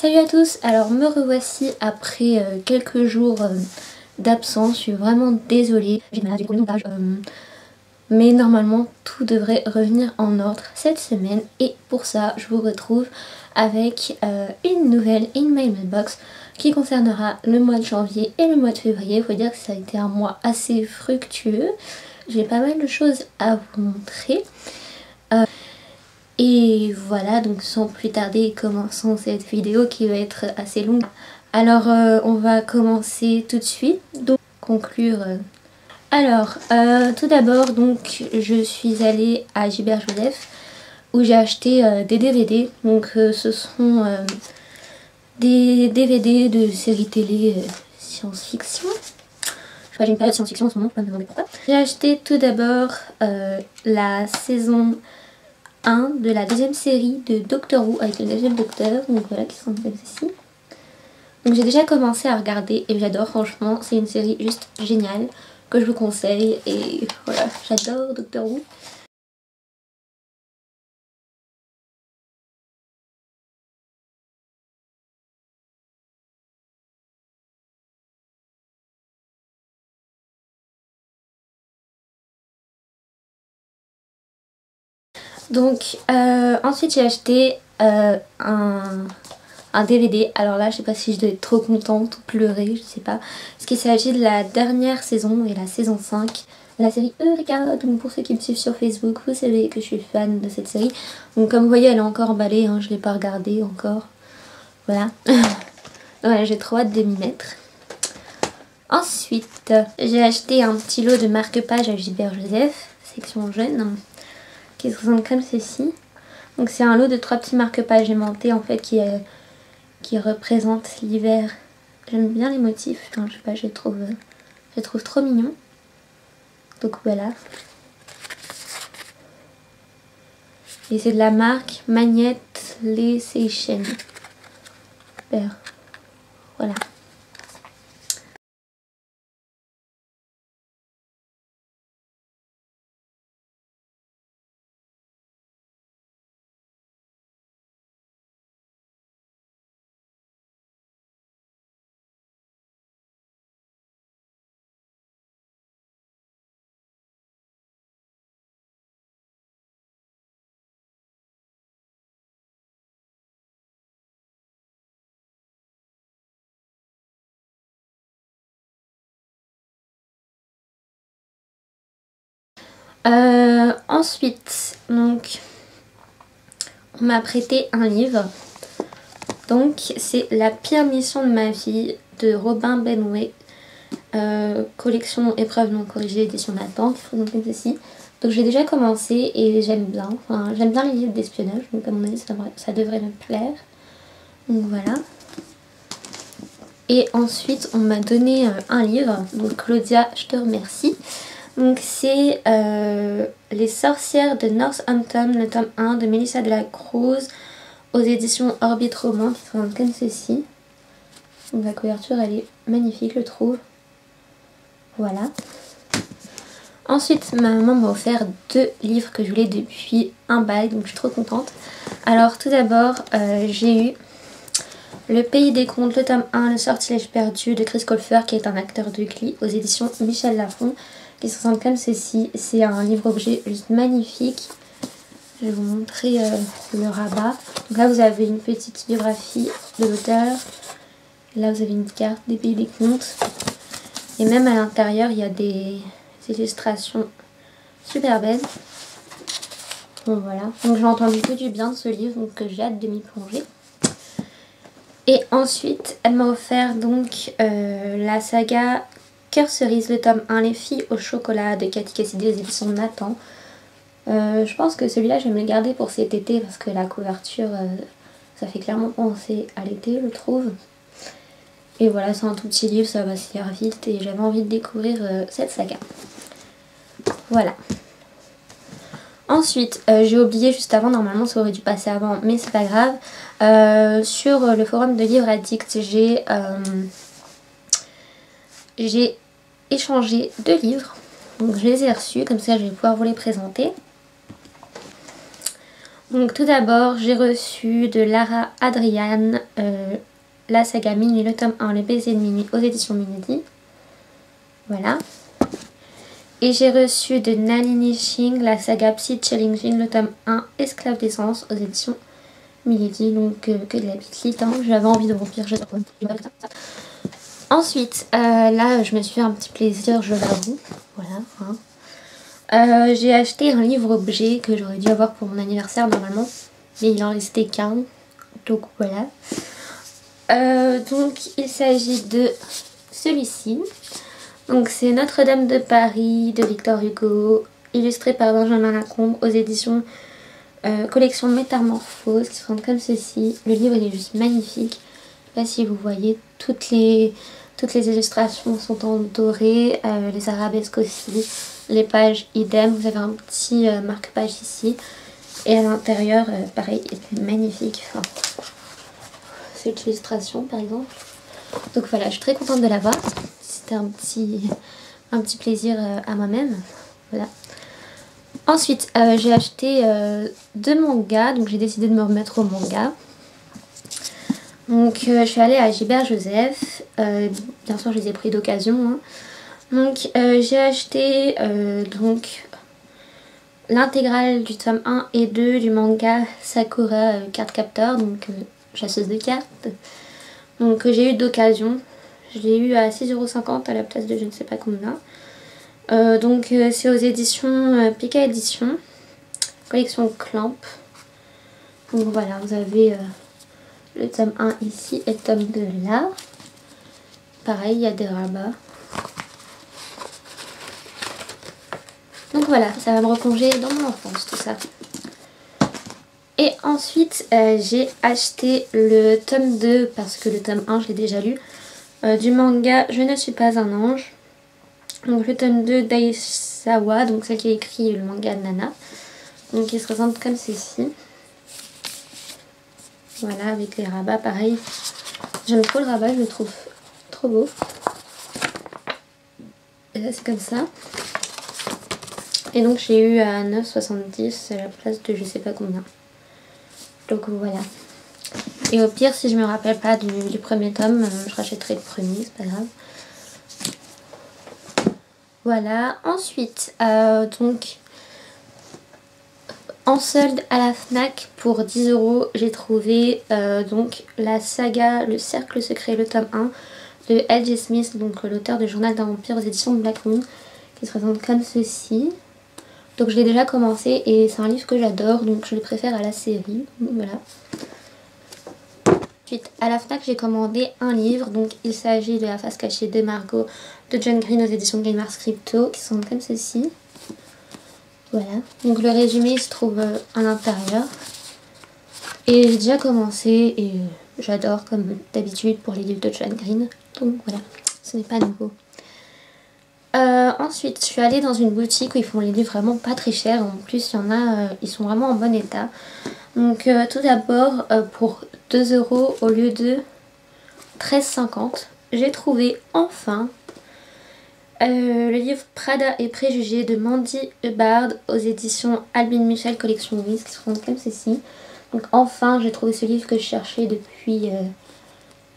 Salut à tous, alors me revoici après quelques jours d'absence, je suis vraiment désolée, j'ai malade, j'ai le montage, mais normalement tout devrait revenir en ordre cette semaine et pour ça je vous retrouve avec une nouvelle In My Mailbox qui concernera le mois de janvier et le mois de février. Il faut dire que ça a été un mois assez fructueux, j'ai pas mal de choses à vous montrer. Et voilà, donc sans plus tarder, commençons cette vidéo qui va être assez longue. Alors on va commencer tout de suite, donc conclure. Alors tout d'abord, donc je suis allée à Gilbert Joseph où j'ai acheté des DVD. Donc ce sont des DVD de séries télé science-fiction. Je sais pas, j'ai une période science-fiction en ce moment, je peux me demander pourquoi. J'ai acheté tout d'abord la saison 1 de la deuxième série de Doctor Who avec le 9e docteur, donc voilà, qui sont comme ceci. Donc j'ai déjà commencé à regarder et j'adore, franchement, c'est une série juste géniale que je vous conseille et voilà, j'adore Doctor Who. Donc ensuite j'ai acheté un DVD. Alors là je sais pas si je dois être trop contente ou pleurer, je sais pas. Parce qu'il s'agit de la dernière saison et la saison 5 de la série Eureka. Donc pour ceux qui me suivent sur Facebook, vous savez que je suis fan de cette série. Donc comme vous voyez elle est encore emballée, hein, je l'ai pas regardée encore. Voilà. Voilà, j'ai trop hâte de m'y mettre. Ensuite j'ai acheté un petit lot de marque-pages à Gilbert Joseph, section jeune, qui se présente comme ceci. Donc c'est un lot de 3 petits marque-pages aimantés en fait qui représentent l'hiver. J'aime bien les motifs, enfin, je sais pas, je les trouve trop mignons. Donc voilà. Et c'est de la marque Magnette Les Seychelles. Super. Voilà. Ensuite, donc, on m'a prêté un livre. Donc, c'est La pire mission de ma vie de Robin Benway. Collection épreuve non corrigée, édition Nathan, qui présente comme ceci. Donc, j'ai déjà commencé et j'aime bien. Enfin, j'aime bien les livres d'espionnage. Donc, à mon avis, ça devrait me plaire. Donc, voilà. Et ensuite, on m'a donné un livre. Donc, Claudia, je te remercie. Donc c'est Les sorcières de Northampton, le tome 1 de Melissa de la Cruz aux éditions Orbit Roman, qui se présente comme ceci. Donc la couverture elle est magnifique, je trouve. Voilà. Ensuite ma maman m'a offert 2 livres que je voulais depuis un bail, donc je suis trop contente. Alors tout d'abord j'ai eu Le Pays des Contes, le tome 1, Le Sortilège perdu de Chris Colfer, qui est un acteur de Glee, aux éditions Michel Lafon, qui se ressemble comme ceci. C'est un livre-objet juste magnifique. Je vais vous montrer le rabat. Donc là vous avez une petite biographie de l'auteur. Là vous avez une carte des Pays des Contes. Et même à l'intérieur il y a des illustrations super belles. Bon voilà. Donc j'ai entendu que du bien de ce livre, donc j'ai hâte de m'y plonger. Et ensuite elle m'a offert donc la saga Cœur cerise, le tome 1, Les filles au chocolat de Cathy Cassidy aux éditions Nathan. Je pense que celui-là je vais me le garder pour cet été parce que la couverture ça fait clairement penser à l'été, je trouve. Et voilà, c'est un tout petit livre, ça va se lire vite et j'avais envie de découvrir cette saga. Voilà. Ensuite, j'ai oublié juste avant, normalement ça aurait dû passer avant, mais c'est pas grave. Sur le forum de Livres Addicts, j'ai échangé 2 livres. Donc je les ai reçus, comme ça je vais pouvoir vous les présenter. Donc tout d'abord, j'ai reçu de Lara Adrian la saga Minuit, le tome 1, Les baisers de minuit aux éditions Minidi. Voilà. Et j'ai reçu de Nalini Singh la saga Psy Challenging, le tome 1, Esclave d'essence aux éditions Milady. Donc que de la petite lit, hein. J'avais envie de remplir. Ensuite, là je me suis fait un petit plaisir, je l'avoue. Voilà. Hein. J'ai acheté un livre objet que j'aurais dû avoir pour mon anniversaire normalement. Mais il en restait qu'un. Donc voilà. Donc il s'agit de celui-ci. Donc c'est Notre-Dame de Paris de Victor Hugo, illustré par Benjamin Lacombe aux éditions collection Métamorphose, qui se rendent comme ceci. Le livre il est juste magnifique. Je sais pas si vous voyez, toutes les illustrations sont en doré, les arabesques aussi, les pages idem. Vous avez un petit marque-page ici. Et à l'intérieur, pareil, c'est magnifique. Enfin, cette illustration par exemple. Donc voilà, je suis très contente de l'avoir. C'était un petit plaisir à moi-même. Voilà. Ensuite, j'ai acheté 2 mangas. Donc j'ai décidé de me remettre au manga. Donc je suis allée à Gilbert Joseph. Bien sûr, je les ai pris d'occasion. Hein. Donc j'ai acheté l'intégrale du tome 1 et 2 du manga Sakura Card Captor. Donc chasseuse de cartes. Donc j'ai eu d'occasion. Je l'ai eu à 6,50 € à la place de je ne sais pas combien. Donc c'est aux éditions Pika Édition, collection Clamp. Donc voilà, vous avez le tome 1 ici et le tome 2 là. Pareil, il y a des rabats. Donc voilà, ça va me replonger dans mon enfance tout ça. Et ensuite j'ai acheté le tome 2 parce que le tome 1 je l'ai déjà lu. Du manga Je ne suis pas un ange. Donc le tome 2 d'Aisawa, donc celle qui a écrit le manga de Nana. Donc il se présente comme ceci. Voilà, avec les rabats, pareil. J'aime trop le rabat, je le trouve trop beau. Et là c'est comme ça. Et donc j'ai eu à 9,70 à la place de je sais pas combien. Donc voilà. Et au pire, si je me rappelle pas du premier tome, je rachèterai le premier, c'est pas grave. Voilà. Ensuite, donc en solde à la Fnac pour 10 €, j'ai trouvé donc la saga Le Cercle Secret, le tome 1 de L.J. Smith, donc l'auteur de Journal d'un vampire aux éditions de Black Moon, qui se présente comme ceci. Donc je l'ai déjà commencé et c'est un livre que j'adore, donc je le préfère à la série. Voilà. Ensuite, à la Fnac, j'ai commandé un livre. Donc il s'agit de La face cachée de Margot de John Green aux éditions Game Arts Crypto, qui sont comme ceci. Voilà. Donc le résumé se trouve à l'intérieur. Et j'ai déjà commencé et j'adore comme d'habitude pour les livres de John Green. Donc voilà, ce n'est pas nouveau. Ensuite, je suis allée dans une boutique où ils font les livres vraiment pas très chers. En plus, il y en a, ils sont vraiment en bon état. Donc tout d'abord, pour 2 € au lieu de 13,50, j'ai trouvé enfin le livre Prada et Préjugés de Mandy Hubbard aux éditions Albin Michel Collection Louise, qui sont comme ceci. Donc enfin, j'ai trouvé ce livre que je cherchais depuis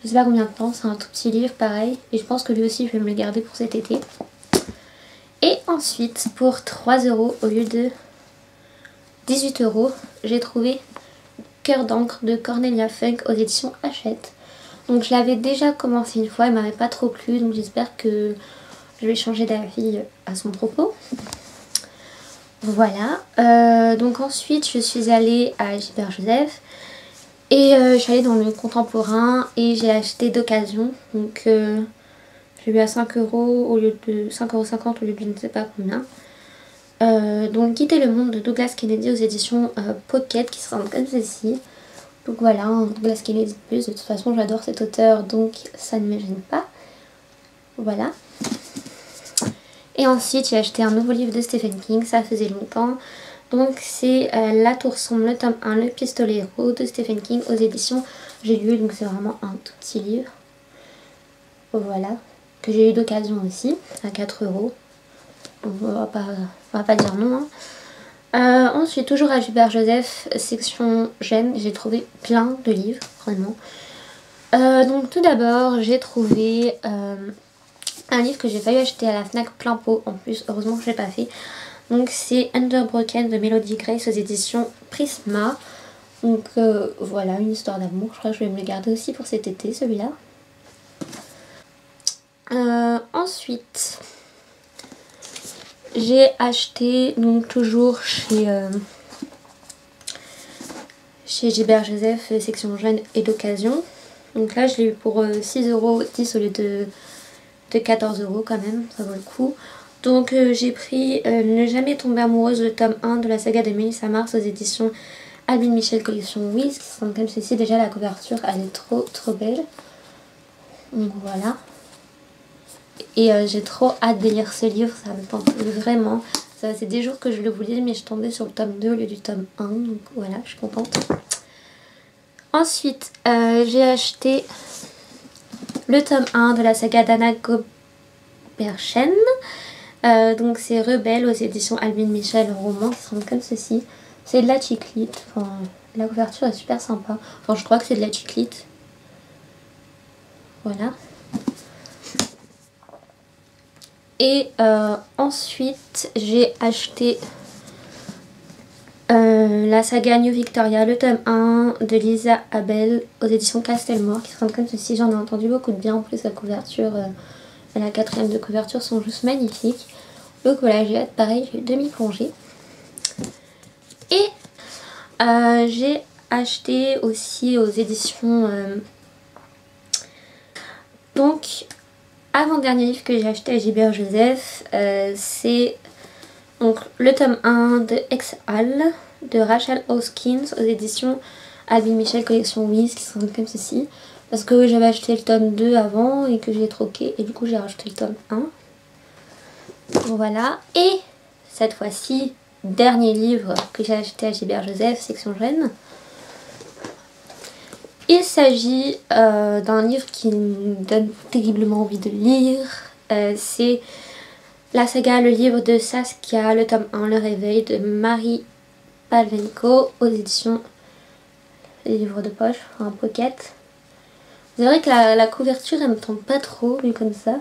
je sais pas combien de temps. C'est un tout petit livre pareil. Et je pense que lui aussi, je vais me le garder pour cet été. Et ensuite, pour 3 € au lieu de 18 €, j'ai trouvé Cœur d'encre de Cornelia Funk aux éditions Hachette. Donc je l'avais déjà commencé une fois, il m'avait pas trop plu, donc j'espère que je vais changer d'avis à son propos. Voilà. Donc ensuite, je suis allée à Gilbert Joseph et je suis allée dans le contemporain et j'ai acheté d'occasion. Donc j'ai eu à 5 € au lieu de 5,50 € au lieu de je ne sais pas combien. Donc Quitter le monde de Douglas Kennedy aux éditions Pocket, qui se rendent comme ceci. Donc voilà, Douglas Kennedy plus, de toute façon j'adore cet auteur, donc ça ne me gêne pas. Voilà. Et ensuite j'ai acheté un nouveau livre de Stephen King, ça faisait longtemps. Donc c'est La Tour Sombre, le tome 1, Le Pistolero de Stephen King aux éditions J'ai lu, donc c'est vraiment un tout petit livre. Voilà, que j'ai eu d'occasion aussi, à 4 €. On va pas dire non. Hein. Ensuite, toujours à Gilbert Joseph, section Gênes, j'ai trouvé plein de livres, vraiment. Donc tout d'abord, j'ai trouvé un livre que j'ai failli acheter à la FNAC plein pot, en plus, heureusement que je l'ai pas fait. Donc c'est Underbroken de Melody Grace aux éditions Prisma. Donc voilà, une histoire d'amour, je crois que je vais me le garder aussi pour cet été, celui-là. Ensuite, j'ai acheté, donc toujours chez Gilbert Joseph, section Jeunes et d'occasion. Donc là, je l'ai eu pour 6,10 € au lieu de 14 € quand même, ça vaut le coup. Donc j'ai pris Ne jamais tomber amoureuse, le tome 1 de la saga de Mélissa Mars aux éditions Albin Michel collection Wiz, qui sont comme ceci. Déjà la couverture, elle est trop belle. Donc voilà. Et j'ai trop hâte de lire ce livre, ça me tente vraiment. Ça c'est des jours que je le voulais, mais je tombais sur le tome 2 au lieu du tome 1, donc voilà, je suis contente. Ensuite, j'ai acheté le tome 1 de la saga d'Anna Goberschen. Donc c'est Rebelle aux éditions Albin Michel, roman qui sont comme ceci. C'est de la chiclite, enfin, la couverture est super sympa. Enfin, je crois que c'est de la chiclite. Voilà. Et ensuite, j'ai acheté la saga New Victoria, le tome 1 de Lisa Abel aux éditions Castelmore, qui sont comme ceci. J'en ai entendu beaucoup de bien. En plus, la couverture et la quatrième de couverture sont juste magnifiques. Donc voilà, j'ai hâte, pareil, j'ai demi-plongée. Et j'ai acheté aussi aux éditions... Donc, avant-dernier livre que j'ai acheté à Gilbert Joseph, c'est donc le tome 1 de Exhale de Rachel Hoskins aux éditions Albin Michel collection Wiz, qui sont comme ceci. Parce que j'avais acheté le tome 2 avant et que j'ai troqué, et du coup j'ai racheté le tome 1. Voilà. Et cette fois-ci, dernier livre que j'ai acheté à Gilbert Joseph, section Jeunes. Il s'agit d'un livre qui me donne terriblement envie de lire. C'est la saga Le livre de Saskia, le tome 1, Le réveil de Marie Pavlenko aux éditions Livre de poche, enfin pocket. C'est vrai que la couverture elle me tente pas trop, vu comme ça.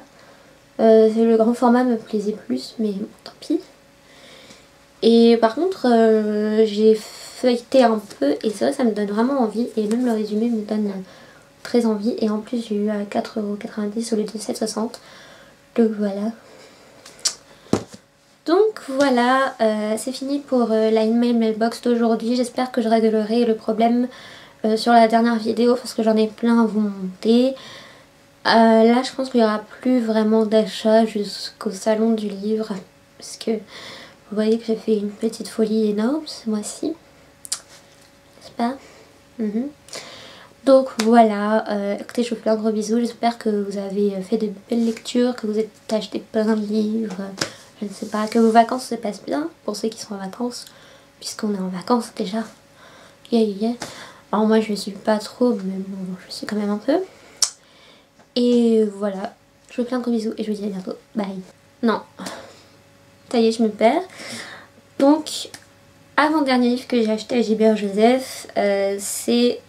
Le grand format me plaisait plus, mais bon, tant pis. Et par contre, j'ai feuilleté un peu et ça me donne vraiment envie. Et même le résumé me donne très envie. Et en plus, j'ai eu à 4,90 € au lieu de 7,60 €. Donc voilà. Donc voilà, c'est fini pour la email mailbox d'aujourd'hui. J'espère que je réglerai le problème sur la dernière vidéo parce que j'en ai plein à vous monter. Là, je pense qu'il n'y aura plus vraiment d'achat jusqu'au salon du livre. Parce que vous voyez que j'ai fait une petite folie énorme ce mois-ci. N'est-ce pas? Donc voilà, écoutez, je vous fais un gros bisou. J'espère que vous avez fait de belles lectures, que vous êtes acheté plein de livres. Je ne sais pas, que vos vacances se passent bien pour ceux qui sont en vacances, puisqu'on est en vacances déjà. Alors moi je ne suis pas trop, mais bon, je suis quand même un peu. Et voilà, je vous fais plein de gros bisous et je vous dis à bientôt. Bye. Non, ça y est, je me perds. Donc, avant-dernier livre que j'ai acheté à Gilbert Joseph, c'est